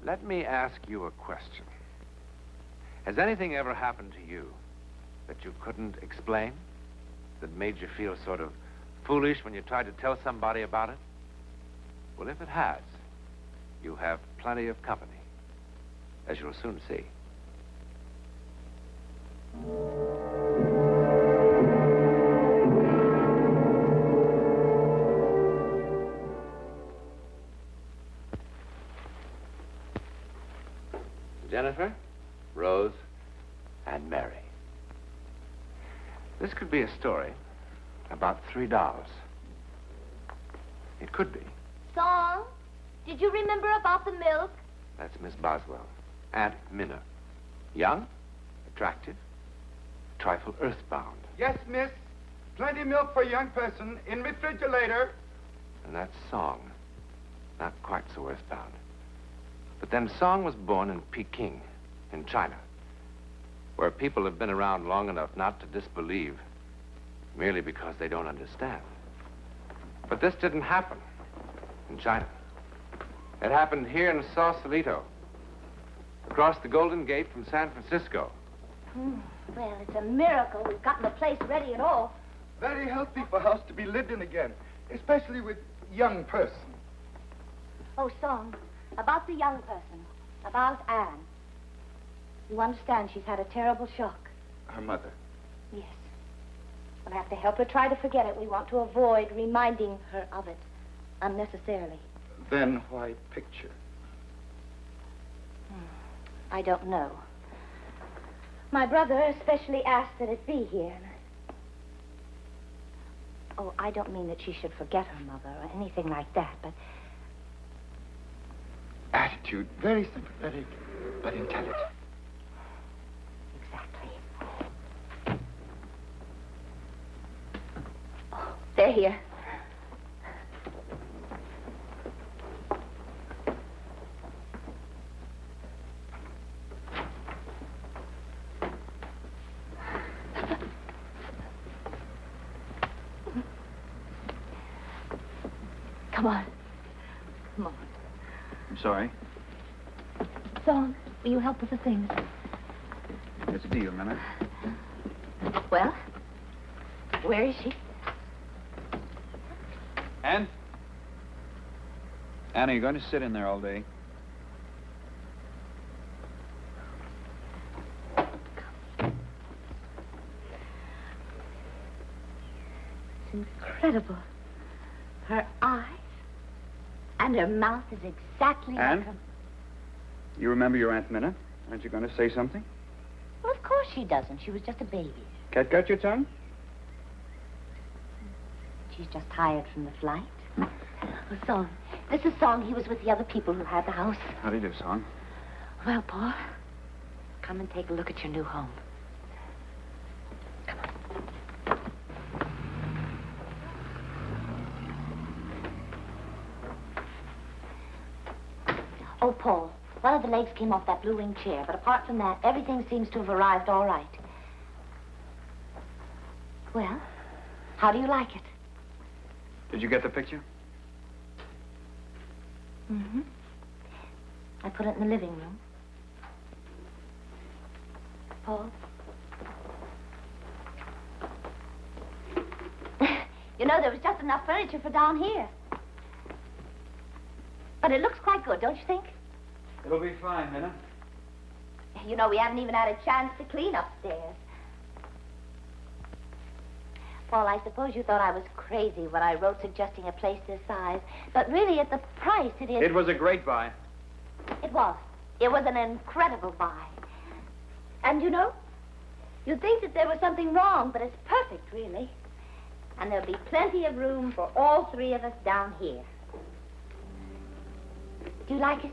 Let me ask you a question. Has anything ever happened to you that you couldn't explain? That made you feel sort of foolish when you tried to tell somebody about it? Well, if it has, you have plenty of company, as you'll soon see. Jennifer, Rose, and Mary. This could be a story about 3 dolls. It could be. Song, did you remember about the milk? That's Miss Boswell, Aunt Minna. Young, attractive, a trifle earthbound. Yes, miss. Plenty milk for a young person in refrigerator. And that's Song, not quite so earthbound. But then Song was born in Peking, in China, where people have been around long enough not to disbelieve merely because they don't understand. But this didn't happen in China. It happened here in Sausalito, across the Golden Gate from San Francisco. Well, it's a miracle we've gotten the place ready at all. Very healthy for house to be lived in again, especially with young person. Oh, Song, about the young person, about Anne. You understand she's had a terrible shock. Her mother. Yes. We'll have to help her try to forget it. We want to avoid reminding her of it unnecessarily. Then why picture? I don't know. My brother especially asked that it be here. Oh, I don't mean that she should forget her mother or anything like that, but... Attitude, very sympathetic, but intelligent. Exactly. Oh, they're here. Come on. Come on. I'm sorry. Song, will you help with the things? It's a deal, Minna. Well, where is she? Anne? Anne, are you going to sit in there all day? It's incredible. Her eyes and her mouth is exactly Anne? like her... You remember your Aunt Minna? Aren't you going to say something? Well, of course she doesn't. She was just a baby. Cat got your tongue? She's just tired from the flight. Oh, Song. This is Song. He was with the other people who had the house. How do you do, Song? Well, Paul, come and take a look at your new home. Come on. Oh, Paul, one of the legs came off that blue wing chair, but apart from that, everything seems to have arrived all right. Well, how do you like it? Did you get the picture? Mm-hmm. I put it in the living room. Paul? You know, there was just enough furniture for down here. But it looks quite good, don't you think? It'll be fine, Minna. You know, we haven't even had a chance to clean upstairs. Paul, I suppose you thought I was crazy when I wrote suggesting a place this size. But really, at the price, it is... It was a great buy. It was. It was an incredible buy. And you know, you'd think that there was something wrong, but it's perfect, really. And there'll be plenty of room for all 3 of us down here. Do you like it?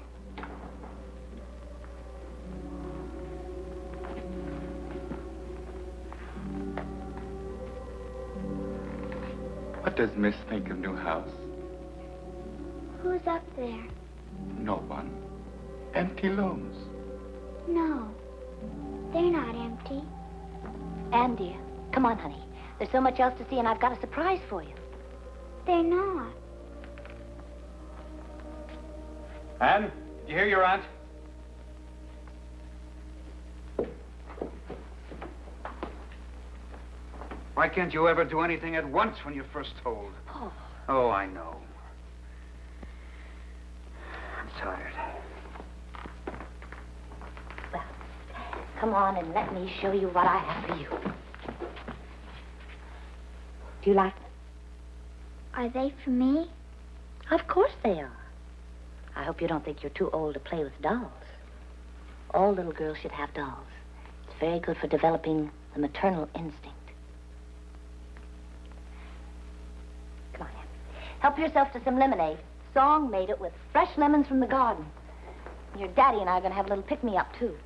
What does Miss think of new house? Who's up there? No one. Empty rooms. No, they're not empty. Anne, dear, come on, honey. There's so much else to see, and I've got a surprise for you. They're not. Anne, you hear your aunt? Why can't you ever do anything at once when you're first told? Paul. Oh, I know. I'm tired. Well, come on and let me show you what I have for you. Do you like them? Are they for me? Of course they are. I hope you don't think you're too old to play with dolls. All little girls should have dolls. It's very good for developing the maternal instinct. Come on, Em. Help yourself to some lemonade. Song made it with fresh lemons from the garden. Your daddy and I are going to have a little pick-me-up, too.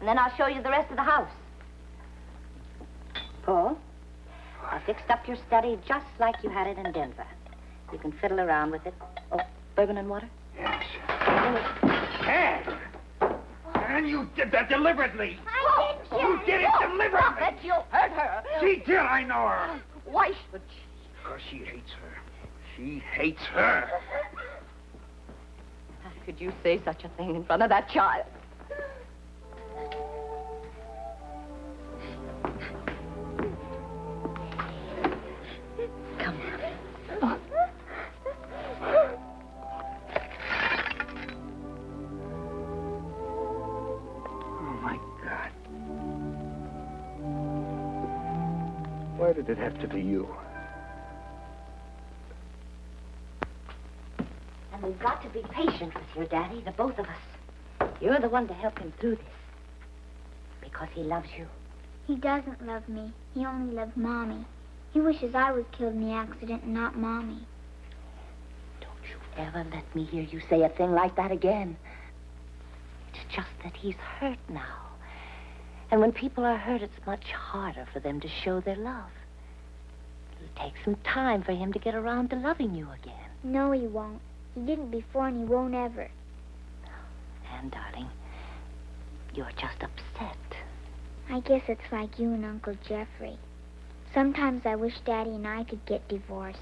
And then I'll show you the rest of the house. Paul, I fixed up your study just like you had it in Denver. You can fiddle around with it. Oh, bourbon and water? Yes. Anne! Anne, you did that deliberately. I didn't. You did it deliberately. Stop it. You'll hurt her. She did, I know her. Why should she? Because she hates her. She hates her. How could you say such a thing in front of that child? Come on. Oh, my God. Why did it have to be you? And we've got to be patient with your daddy, the both of us. You're the one to help him through this. Because he loves you. He doesn't love me. He only loves Mommy. He wishes I was killed in the accident and not Mommy. Don't you ever let me hear you say a thing like that again. It's just that he's hurt now. And when people are hurt, it's much harder for them to show their love. It'll take some time for him to get around to loving you again. No, he won't. He didn't before and he won't ever. And, darling, you're just upset. I guess it's like you and Uncle Jeffrey. Sometimes I wish Daddy and I could get divorced.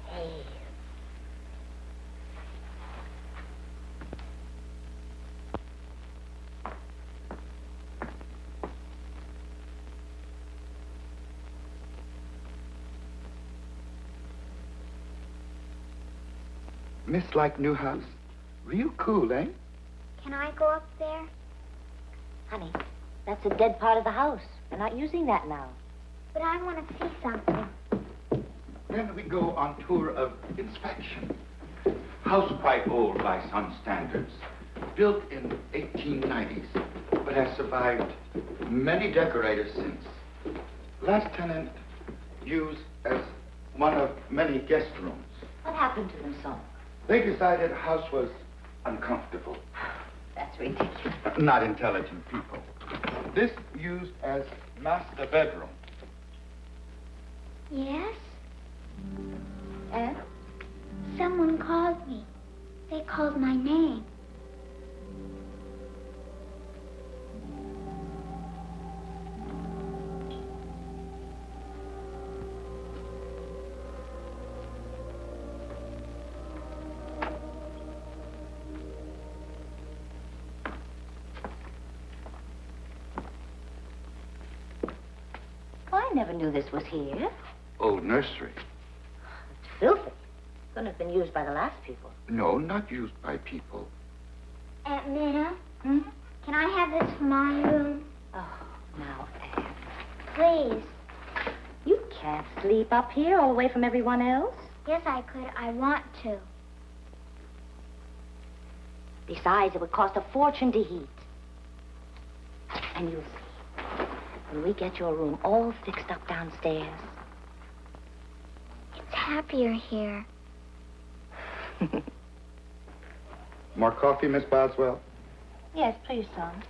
Hey. Miss like new house? Real cool, eh? Can I go up there? Honey, that's a dead part of the house. They're not using that now. But I want to see something. Then we go on tour of inspection. House quite old by some standards. Built in 1890s, but has survived many decorators since. Last tenant used as one of many guest rooms. What happened to them, son? They decided the house was uncomfortable. That's ridiculous. Not intelligent people. This used as master bedroom. Yes? And? Someone called me. They called my name. I never knew this was here. Old nursery. It's filthy. Couldn't have been used by the last people. No, not used by people. Aunt Minna, Hmm? can I have this for my room? Oh, now, Anne. Please. You can't sleep up here all away from everyone else. Yes, I could. I want to. Besides, it would cost a fortune to heat. And you'll see. When we get your room all fixed up downstairs. It's happier here. More coffee, Miss Boswell? Yes, please, son.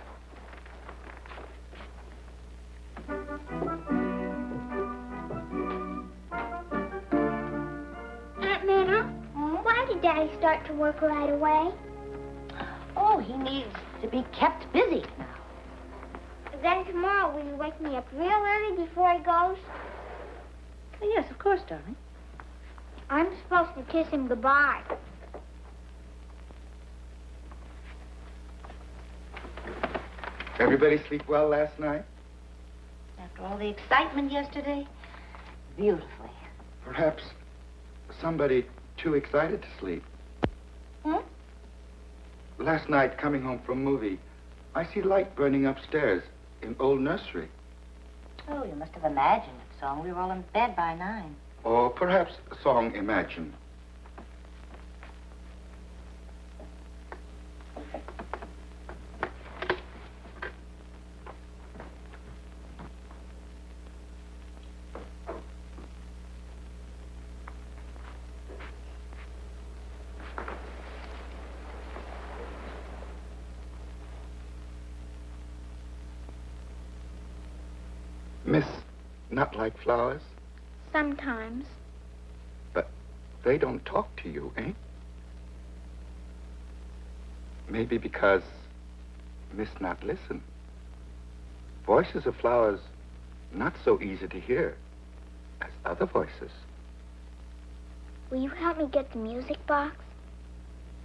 Aunt Minna, why did Daddy start to work right away? Oh, he needs to be kept busy now. Then tomorrow will you wake me up real early before he goes? Yes, of course, darling. I'm supposed to kiss him goodbye. Everybody sleep well last night? After all the excitement yesterday, beautifully. Perhaps somebody too excited to sleep. Hmm? Last night, coming home from a movie, I see light burning upstairs in old nursery. Oh, you must have imagined it, song. We were all in bed by 9. Or perhaps a song imagined. Miss Not Like Flowers? Sometimes. But they don't talk to you, eh? Maybe because Miss Not Listen. Voices of flowers not so easy to hear as other voices. Will you help me get the music box?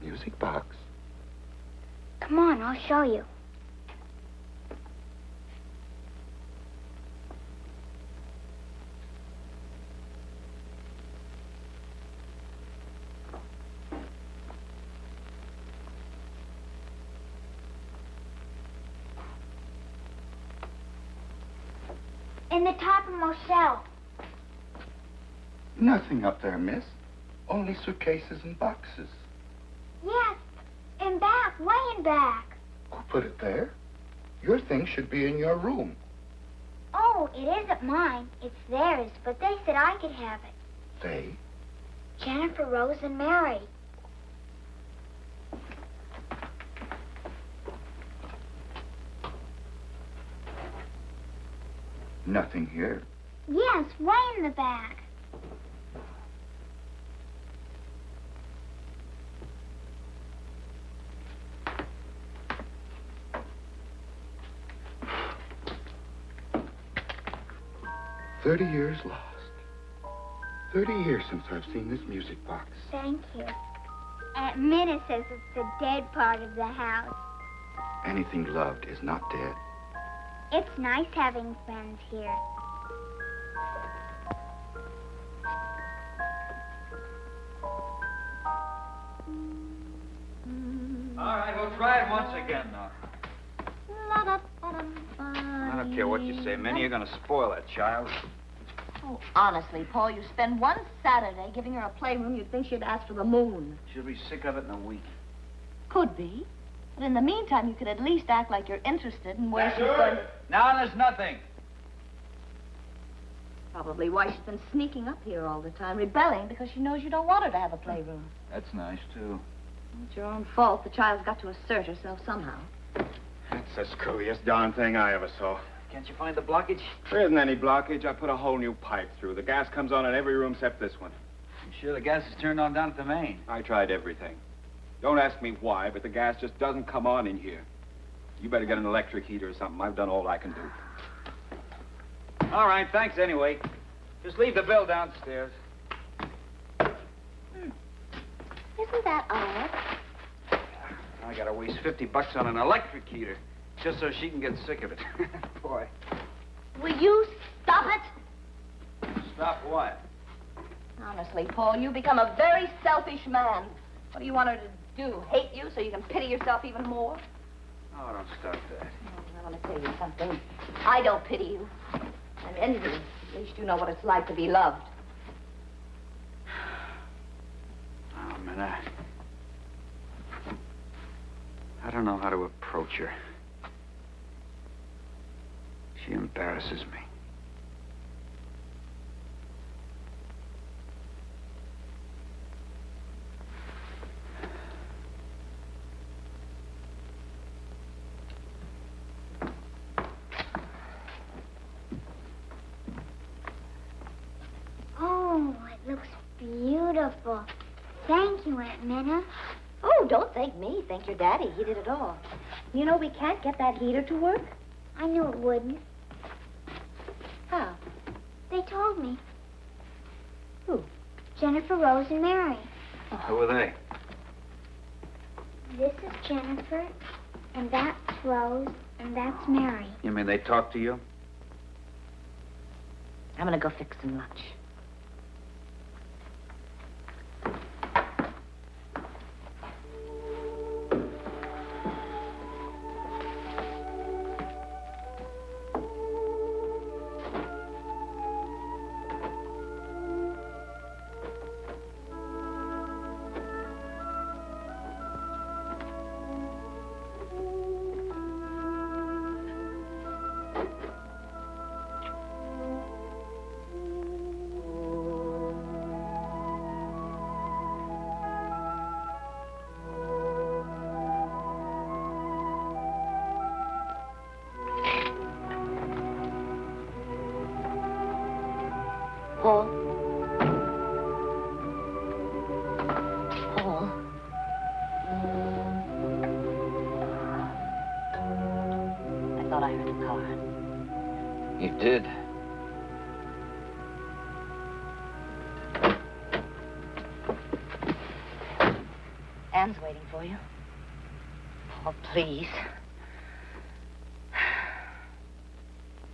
Music box? Come on, I'll show you. In the topmost shelf. Nothing up there, miss. Only suitcases and boxes. Yes, in back, way in back. Who put it there? Your things should be in your room. Oh, it isn't mine. It's theirs, but they said I could have it. They? Jennifer, Rose, and Mary. Nothing here. Yes, way in the back. "30 years lost. 30 years since I've seen this music box. Thank you. Aunt Minna says it's the dead part of the house. Anything loved is not dead. It's nice having friends here. All right, we'll try it once again now. I don't care what you say, Minnie. You're going to spoil that child. Oh, honestly, Paul, you spend one Saturday giving her a playroom, you'd think she'd ask for the moon. She'll be sick of it in a week. Could be. But in the meantime, you could at least act like you're interested in where she's going to... Now there's nothing. Probably why she's been sneaking up here all the time, rebelling because she knows you don't want her to have a playroom. That's nice, too. It's your own fault. The child's got to assert herself somehow. That's the screwiest darn thing I ever saw. Can't you find the blockage? There isn't any blockage. I put a whole new pipe through. The gas comes on in every room except this one. I'm sure the gas is turned on down at the main. I tried everything. Don't ask me why, but the gas just doesn't come on in here. You better get an electric heater or something. I've done all I can do. All right, thanks anyway. Just leave the bill downstairs. Isn't that odd? I gotta waste $50 on an electric heater just so she can get sick of it. Boy. Will you stop it? Stop what? Honestly, Paul, you become a very selfish man. What do you want her to do? Hate you so you can pity yourself even more? Oh, don't start that. I want to tell you something. I don't pity you. I'm envious. At least you know what it's like to be loved. Oh, man, I don't know how to approach her. She embarrasses me. Oh, it looks beautiful. Thank you, Aunt Minna. Oh, don't thank me. Thank your daddy. He did it all. You know, we can't get that heater to work. I knew it wouldn't. How? They told me. Who? Jennifer, Rose, and Mary. Who are they? This is Jennifer, and that's Rose, And that's Mary. You mean they talk to you? I'm gonna go fix some lunch. Paul? Paul? I thought I heard a car. You did. Anne's waiting for you. Oh, please.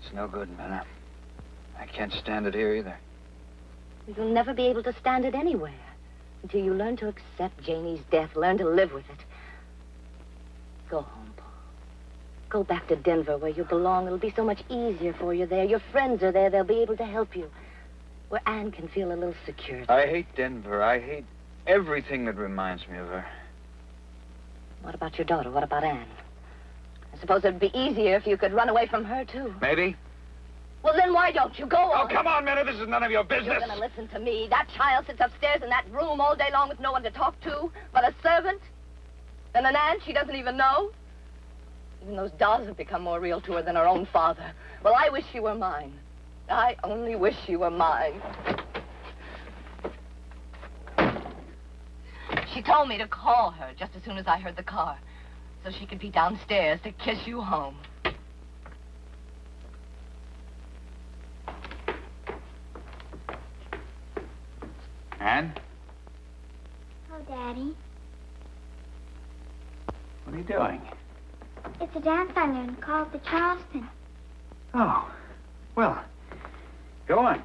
It's no good, Minna. I can't stand it here either. You'll never be able to stand it anywhere until you learn to accept Janie's death, learn to live with it. Go home, Paul. Go back to Denver where you belong. It'll be so much easier for you there. Your friends are there. They'll be able to help you. Where Anne can feel a little secure. I hate Denver. I hate everything that reminds me of her. What about your daughter? What about Anne? I suppose it'd be easier if you could run away from her, too. Maybe. Well, then why don't you go on? Oh, come on, Minna. This is none of your business. You're going to listen to me. That child sits upstairs in that room all day long with no one to talk to but a servant. And an aunt she doesn't even know. Even those dolls have become more real to her than her own father. Well, I wish she were mine. I only wish she were mine. She told me to call her just as soon as I heard the car, so she could be downstairs to kiss you home. Anne? Oh, Daddy. What are you doing? It's a dance I learned called the Charleston. Oh, well, go on.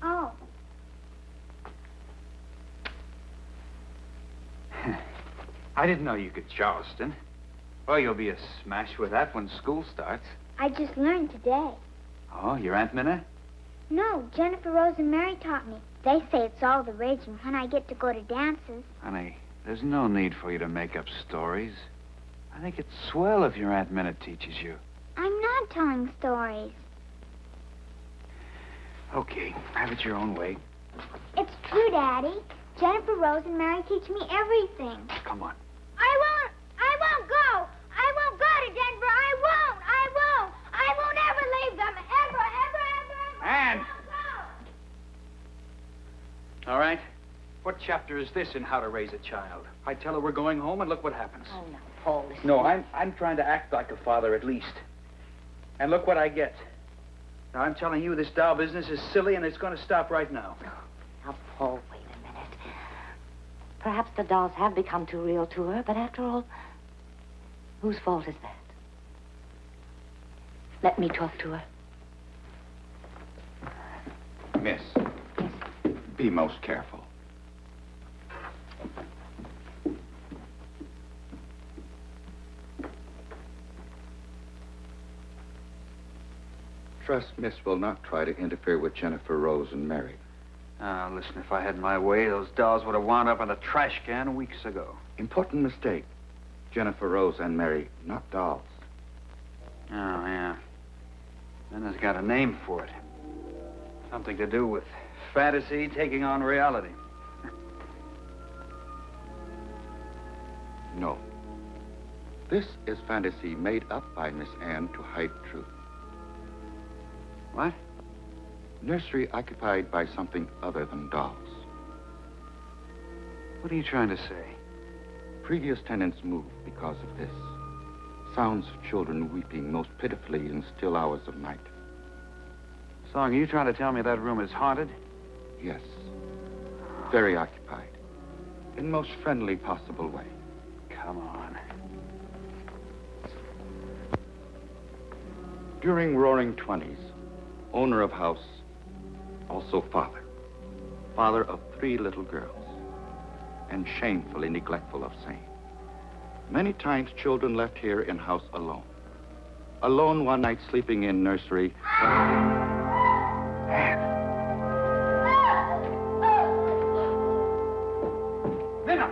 Oh. I didn't know you could Charleston. Well, you'll be a smash with that when school starts. I just learned today. Oh, your Aunt Minna? No, Jennifer Rose and Mary taught me. They say it's all the rage and when I get to go to dances. Honey, there's no need for you to make up stories. I think it's swell if your Aunt Minna teaches you. I'm not telling stories. Okay, have it your own way. It's true, Daddy. Jennifer Rose and Mary teach me everything. Come on. I won't go. I won't go to Denver. I won't ever leave them. Ever. Anne! I won't go. All right. What chapter is this in How to Raise a Child? I tell her we're going home, and look what happens. Oh, no, Paul, listen. No, I'm trying to act like a father at least. And look what I get. Now, I'm telling you, this doll business is silly, and it's going to stop right now. Now, Paul, wait a minute. Perhaps the dolls have become too real to her, but after all, whose fault is that? Let me talk to her. Miss, be most careful. Trust Miss will not try to interfere with Jennifer Rose and Mary. Ah, listen, if I had my way, those dolls would have wound up in a trash can weeks ago. Important mistake. Jennifer Rose and Mary, not dolls. Oh, yeah. Minna's got a name for it. Something to do with fantasy taking on reality. No. This is fantasy made up by Miss Anne to hide truth. What? Nursery occupied by something other than dolls. What are you trying to say? Previous tenants moved because of this. Sounds of children weeping most pitifully in still hours of night. Song, are you trying to tell me that room is haunted? Yes. Very occupied. In most friendly possible way. Come on. During Roaring Twenties, owner of house, also father. Father of 3 little girls, and shamefully neglectful of same. Many times children left here in house alone. Alone one night sleeping in nursery. Minna!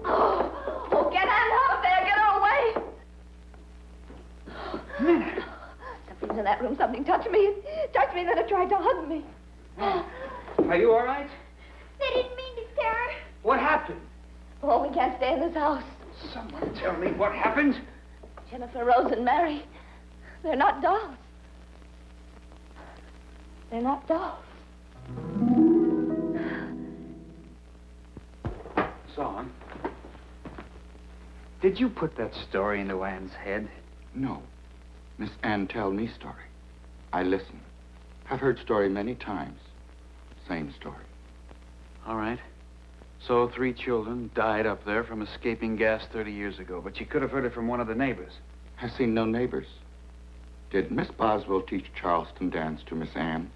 Oh, get Anne out of there. Get her away. Minna! Something's in that room. Something touched me. It touched me, then it tried to hug me. Are you all right? They didn't mean to scare her. What happened? Oh, we can't stay in this house. Someone tell me what happened. Jennifer, Rose, and Mary. They're not dolls. They're not dolls. Song, did you put that story into Anne's head? No. Miss Ann tell me story. I listen. Have heard story many times. Same story. All right. So 3 children died up there from escaping gas 30 years ago, but you could have heard it from one of the neighbors. Has seen no neighbors. Did Miss Boswell teach Charleston dance to Miss Ann?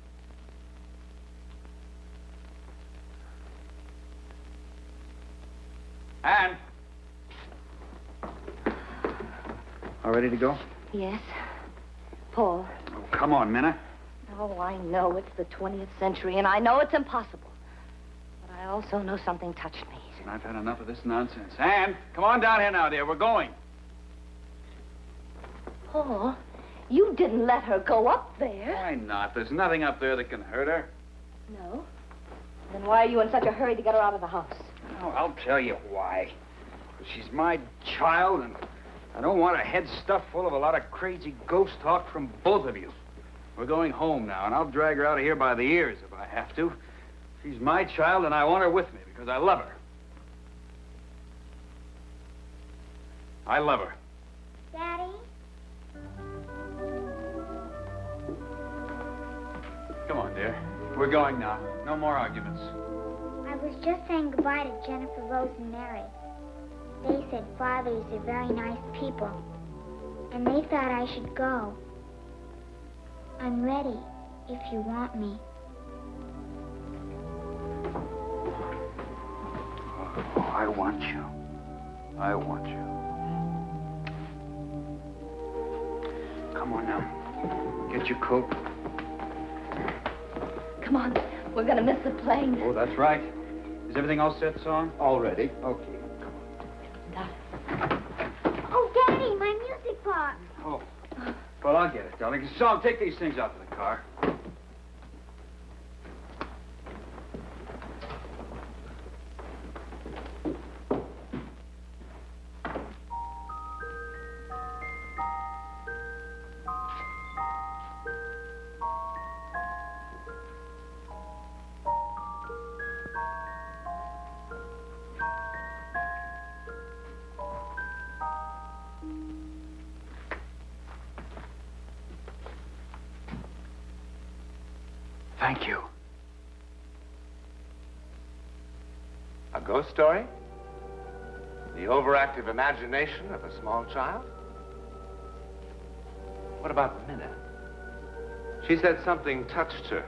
Anne! All ready to go? Yes. Paul. Oh, come on, Minna. Oh, I know it's the 20th century, and I know it's impossible. But I also know something touched me. I've had enough of this nonsense. Anne, come on down here now, dear. We're going. Paul, you didn't let her go up there. Why not? There's nothing up there that can hurt her. No? Then why are you in such a hurry to get her out of the house? Oh, I'll tell you why. She's my child, and I don't want her head stuffed full of a lot of crazy ghost talk from both of you. We're going home now, and I'll drag her out of here by the ears if I have to. She's my child, and I want her with me because I love her. I love her. Daddy? Come on, dear. We're going now. No more arguments. I was just saying goodbye to Jennifer, Rose, and Mary. They said fathers are very nice people, and they thought I should go. I'm ready, if you want me. Oh, I want you. I want you. Come on now. Get your coat. Come on. We're going to miss the plane. Oh, that's right. Is everything all set, Song? All ready. Okay. Oh, Daddy, my music box. Oh. Well, I'll get it, darling. Song, take these things out to the car. Thank you. A ghost story? The overactive imagination of a small child? What about Minna? She said something touched her.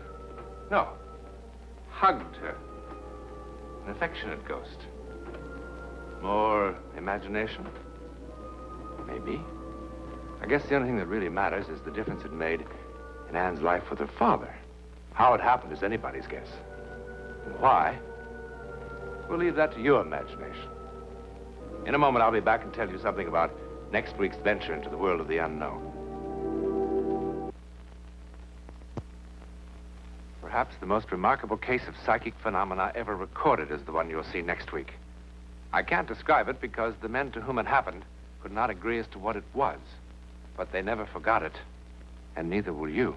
No, hugged her. An affectionate ghost. More imagination? Maybe. I guess the only thing that really matters is the difference it made in Anne's life with her father. How it happened is anybody's guess. And why? We'll leave that to your imagination. In a moment, I'll be back and tell you something about next week's venture into the world of the unknown. Perhaps the most remarkable case of psychic phenomena ever recorded is the one you'll see next week. I can't describe it because the men to whom it happened could not agree as to what it was. But they never forgot it, and neither will you.